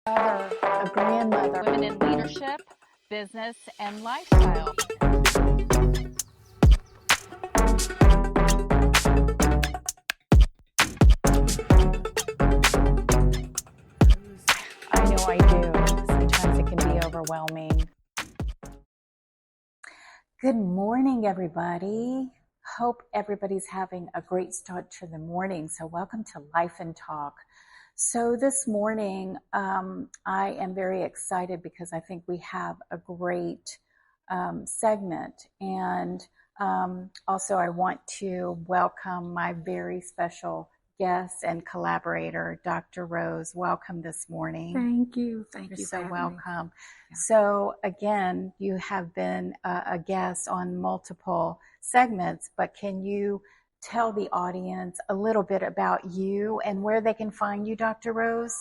a grandmother. Women in leadership, business, and lifestyle. I know I do. Sometimes it can be overwhelming. Good morning, everybody. Hope everybody's having a great start to the morning. So welcome to Lifin' Talk. So this morning, I am very excited because I think we have a great segment. And also I want to welcome my very special guest and collaborator, Dr. Rose. Welcome this morning. Thank you. Thank You're you. so for welcome. Yeah. So again, you have been a guest on multiple segments, but can you tell the audience a little bit about you and where they can find you, Dr. Rose?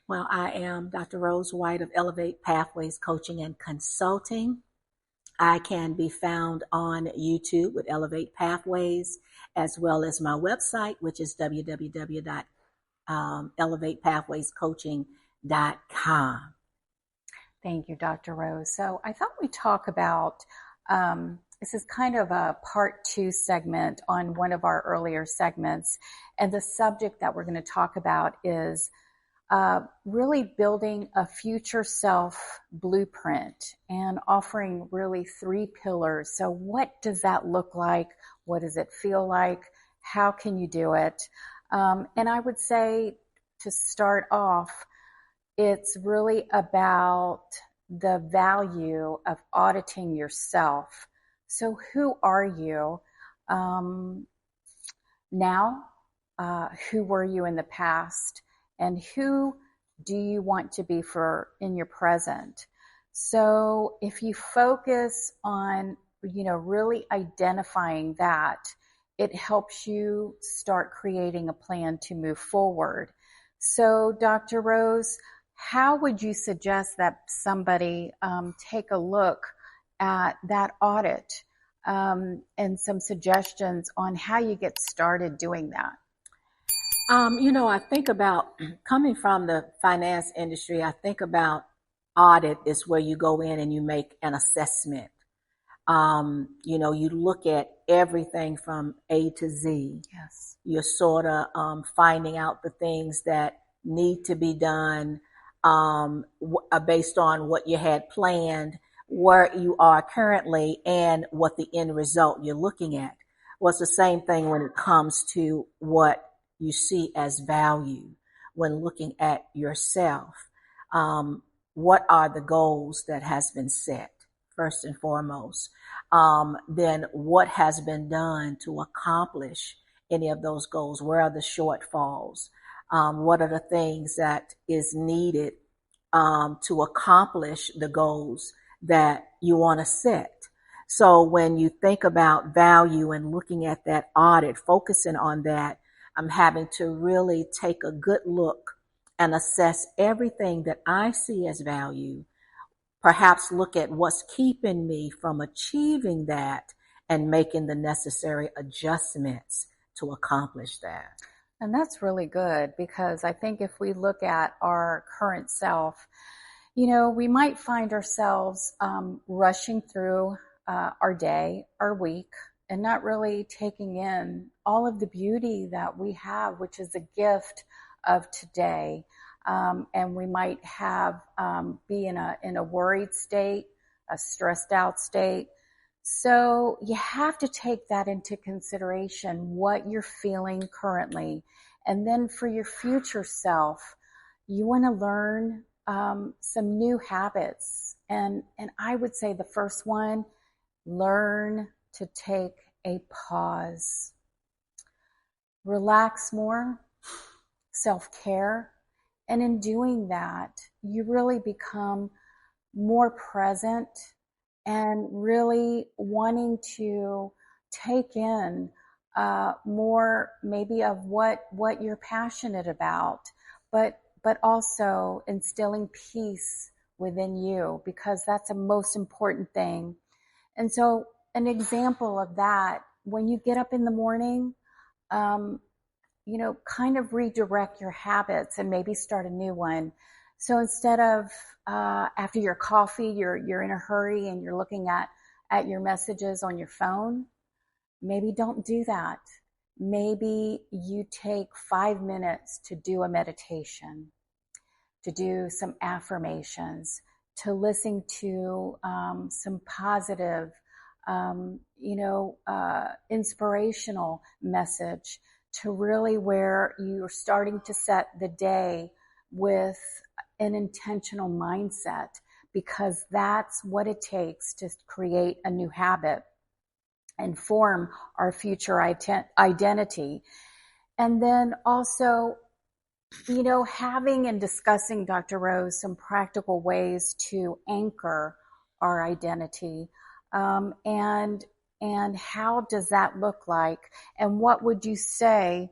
Well, I am Dr. Rose White of Elevate Pathways Coaching and Consulting. I can be found on YouTube with Elevate Pathways, as well as my website, which is www.elevatepathwayscoaching.com. Thank you, Dr. Rose. So I thought we'd talk about, this is kind of a part 2 segment on one of our earlier segments. And the subject that we're going to talk about is really building a future self blueprint and offering really 3 pillars. So what does that look like? What does it feel like? How can you do it? And I would say to start off, it's really about the value of auditing yourself. So who are you now? Who were you in the past? And who do you want to be in your present? So if you focus on, really identifying that, it helps you start creating a plan to move forward. So Dr. Rose, how would you suggest that somebody take a look at that audit and some suggestions on how you get started doing that? I think about coming from the finance industry, I think about audit is where you go in and you make an assessment. You look at everything from A to Z. Yes. You're sort of finding out the things that need to be done based on what you had planned, where you are currently, and what the end result you're looking at. Well, it's the same thing when it comes to what you see as value when looking at yourself. What are the goals that has been set, first and foremost? Then what has been done to accomplish any of those goals? Where are the shortfalls? What are the things that is needed to accomplish the goals that you want to set? So when you think about value and looking at that audit, focusing on that, I'm having to really take a good look and assess everything that I see as value, perhaps look at what's keeping me from achieving that and making the necessary adjustments to accomplish that. And that's really good, because I think if we look at our current self, we might find ourselves rushing through our day, our week, and not really taking in all of the beauty that we have, which is a gift of today. And we might be in a worried state, a stressed out state. So you have to take that into consideration, what you're feeling currently. And then for your future self, you want to learn some new habits. And I would say the first one, learn to take a pause. Relax more, self-care. And in doing that, you really become more present and really wanting to take in more maybe of what you're passionate about, but also instilling peace within you, because that's the most important thing. And so an example of that, when you get up in the morning, kind of redirect your habits and maybe start a new one. So instead of after your coffee, you're in a hurry and you're looking at your messages on your phone, maybe don't do that. Maybe you take 5 minutes to do a meditation, to do some affirmations, to listen to some positive, inspirational message, to really where you're starting to set the day with an intentional mindset, because that's what it takes to create a new habit and form our future identity. And then also, having and discussing, Dr. Rose, some practical ways to anchor our identity, and how does that look like? And what would you say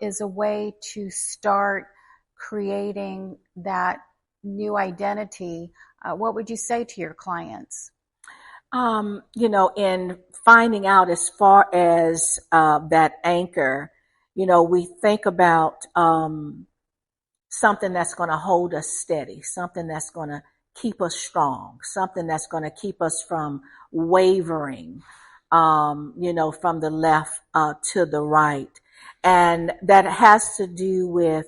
is a way to start creating that new identity? What would you say to your clients? In finding out as far as that anchor, we think about something that's going to hold us steady, something that's going to keep us strong, something that's going to keep us from wavering, from the left to the right. And that has to do with,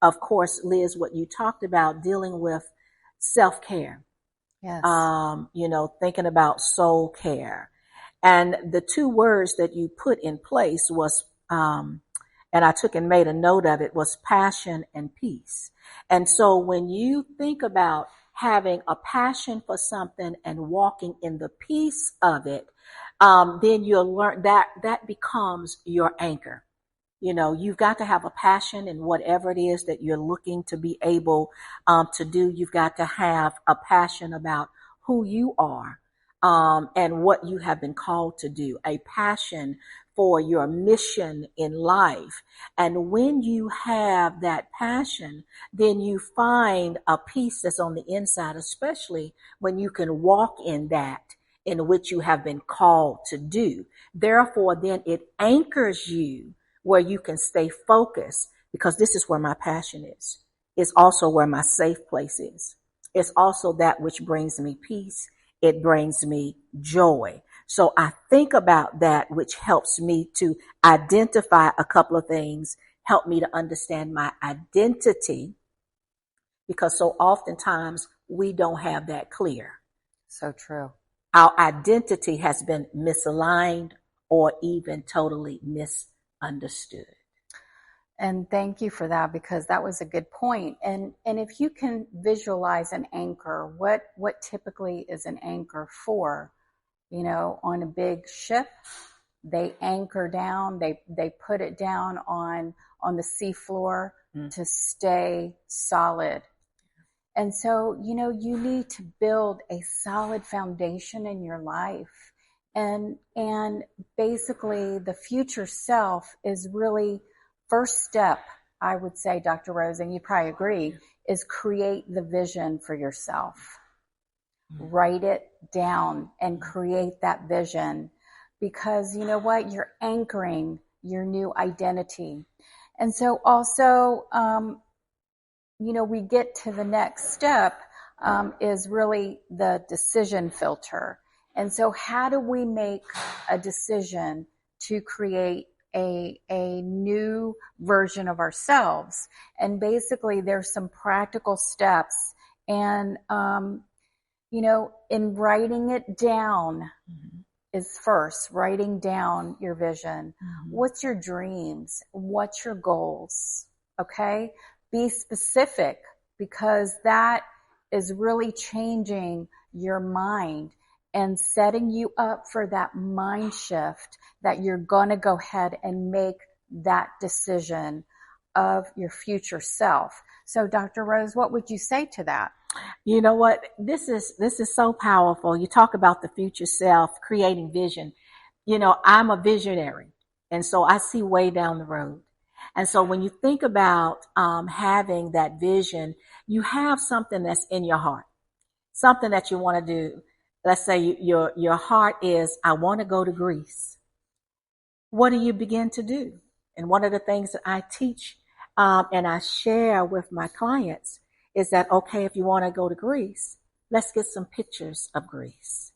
of course, Liz, what you talked about, dealing with self-care. Yes. Thinking about soul care. And the two words that you put in place was, and I took and made a note of it, was passion and peace. And so when you think about having a passion for something and walking in the peace of it, then you'll learn that becomes your anchor. You've got to have a passion in whatever it is that you're looking to be able to do. You've got to have a passion about who you are and what you have been called to do, a passion for your mission in life. And when you have that passion, then you find a peace that's on the inside, especially when you can walk in that in which you have been called to do. Therefore, then it anchors you where you can stay focused, because this is where my passion is. It's also where my safe place is. It's also that which brings me peace. It brings me joy. So I think about that, which helps me to identify a couple of things, help me to understand my identity, because so oftentimes we don't have that clear. So true. Our identity has been misaligned or even totally misunderstood. And thank you for that, because that was a good point. And if you can visualize an anchor, what typically is an anchor for? On a big ship, they anchor down, they put it down on the seafloor to stay solid. And so, you need to build a solid foundation in your life. And basically the future self is really first step, I would say, Dr. Rose, and you probably agree, is create the vision for yourself. Write it down and create that vision, because you know what? You're anchoring your new identity. And so also, we get to the next step is really the decision filter. And so how do we make a decision to create a new version of ourselves? And basically there's some practical steps, and in writing it down is first, writing down your vision. What's your dreams? What's your goals? Okay? Be specific, because that is really changing your mind and setting you up for that mind shift that you're going to go ahead and make that decision of your future self. So Dr. Rose, what would you say to that? You know what? This is so powerful. You talk about the future self, creating vision. I'm a visionary, and so I see way down the road. And so when you think about having that vision, you have something that's in your heart, something that you want to do. Let's say your heart is, I want to go to Greece. What do you begin to do? And one of the things that I teach and I share with my clients is that, okay, if you want to go to Greece, let's get some pictures of Greece.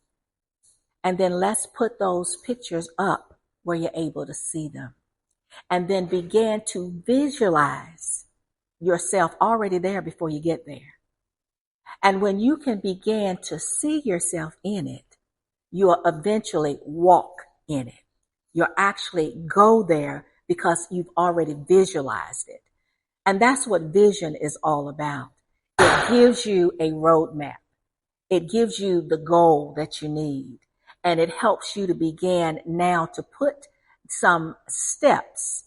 And then let's put those pictures up where you're able to see them. And then begin to visualize yourself already there before you get there. And when you can begin to see yourself in it, you'll eventually walk in it. You'll actually go there because you've already visualized it. And that's what vision is all about. It gives you a roadmap. It gives you the goal that you need. And it helps you to begin now to put some steps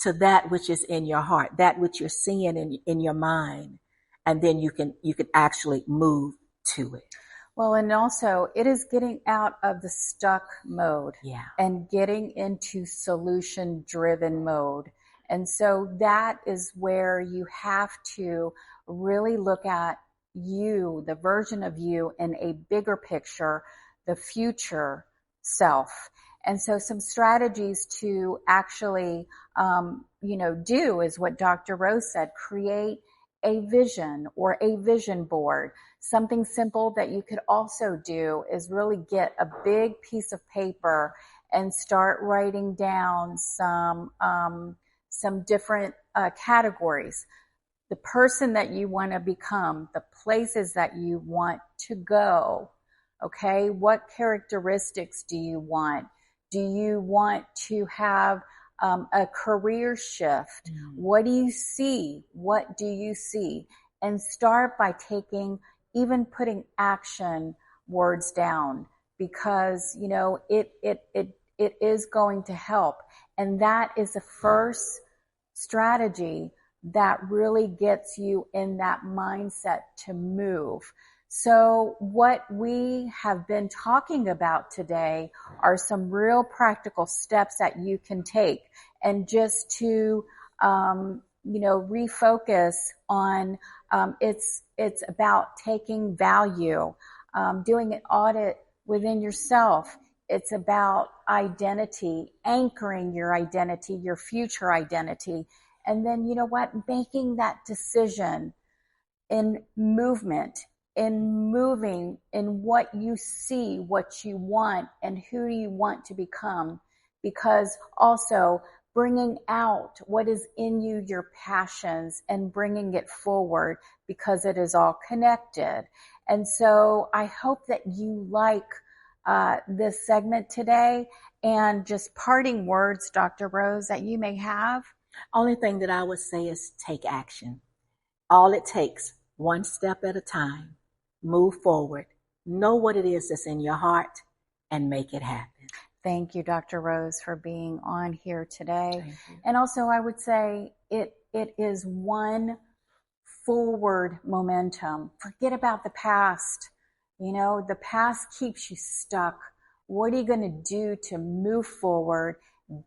to that which is in your heart, that which you're seeing in your mind. And then you can actually move to it. Well, and also it is getting out of the stuck mode and getting into solution driven mode. And so that is where you have to really look at you, the version of you in a bigger picture, the future self. And so some strategies to actually, do is what Dr. Rose said, create a vision or a vision board. Something simple that you could also do is really get a big piece of paper and start writing down some different categories. The person that you want to become, the places that you want to go. Okay, what characteristics do you want? Do you want to have a career shift? What do you see? What do you see? And start by putting action words down, because it is going to help. And that is the first strategy that really gets you in that mindset to move. So what we have been talking about today are some real practical steps that you can take, and just to refocus on it's about taking value, doing an audit within yourself. It's about identity, anchoring your identity, your future identity. And then, making that decision in movement, in moving, in what you see, what you want, and who you want to become. Because also bringing out what is in you, your passions, and bringing it forward, because it is all connected. And so I hope that you like this segment today. And just parting words, Dr. Rose, that you may have. Only thing that I would say is take action. All it takes, one step at a time. Move forward. Know what it is that's in your heart and make it happen. Thank you, Dr. Rose, for being on here today. And also, I would say it is one forward momentum. Forget about the past. The past keeps you stuck. What are you going to do to move forward,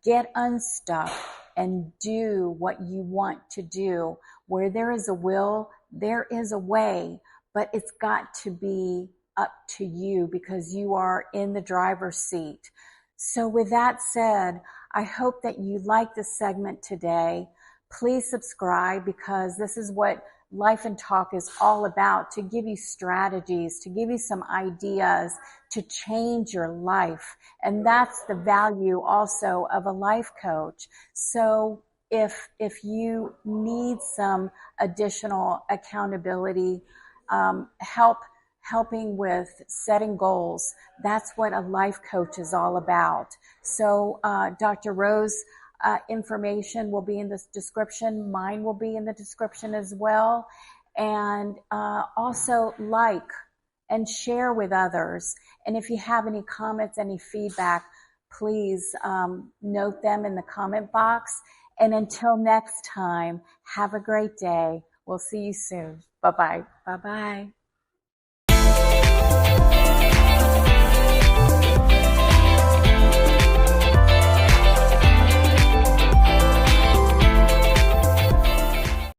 get unstuck, and do what you want to do? Where there is a will, there is a way, but it's got to be up to you, because you are in the driver's seat. So with that said, I hope that you like this segment today. Please subscribe, because this is what Lifin' Talk is all about, to give you strategies, to give you some ideas to change your life. And that's the value also of a life coach. So if you need some additional accountability, helping with setting goals, that's what a life coach is all about. So Dr. Rose information will be in the description. Mine will be in the description as well. And also like and share with others. And if you have any comments, any feedback, please note them in the comment box. And until next time, have a great day. We'll see you soon. Bye-bye. Bye-bye.